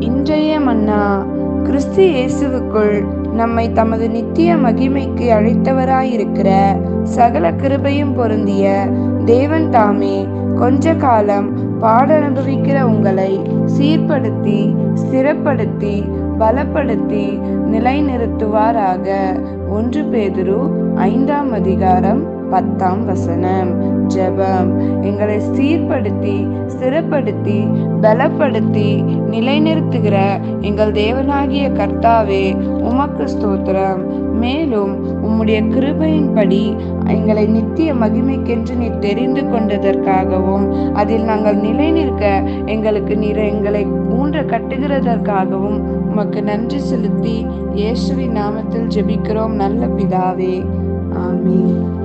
இன்றைய மன்னா. கிறிஸ்து இயேசுவுக்குள் நம்மை தமது நித்திய மகிமைக்கு அழைத்தவராயிருக்கிற சகல கிருபையும் பொருந்திய தேவன் தாமே கொஞ்ச காலம் பாட அனுபவிக்கிற உங்களை சீர்படுத்தி ஸ்திரப்படுத்தி பலப்படுத்தி நிலைநிறுத்துவாராக. 1 பேதுரு 5ஆம் அதிகாரம் 10ஆம் வசனம். ஜெபம். எங்களை சீர்படுத்தி ஸ்திரப்படுத்தி பலப்படுத்தி நிலைநிறுத்துகிற எங்கள் தேவனாகிய கர்த்தாவே, உமக்கு ஸ்தோத்திரம். மேலும் உம்முடைய கிருபையின்படி எங்களை நித்திய மகிமைக்கென்று நீர் தெரிந்து கொண்டதற்காகவும் அதில் நாங்கள் நிலை நிற்க எங்களுக்கு நீர் எங்களை ஊன்ற கட்டுகிறதற்காகவும் உமக்கு நன்றி செலுத்தி இயேசுவின் நாமத்தில் ஜெபிக்கிறோம் நல்ல பிதாவே. ஆமென்.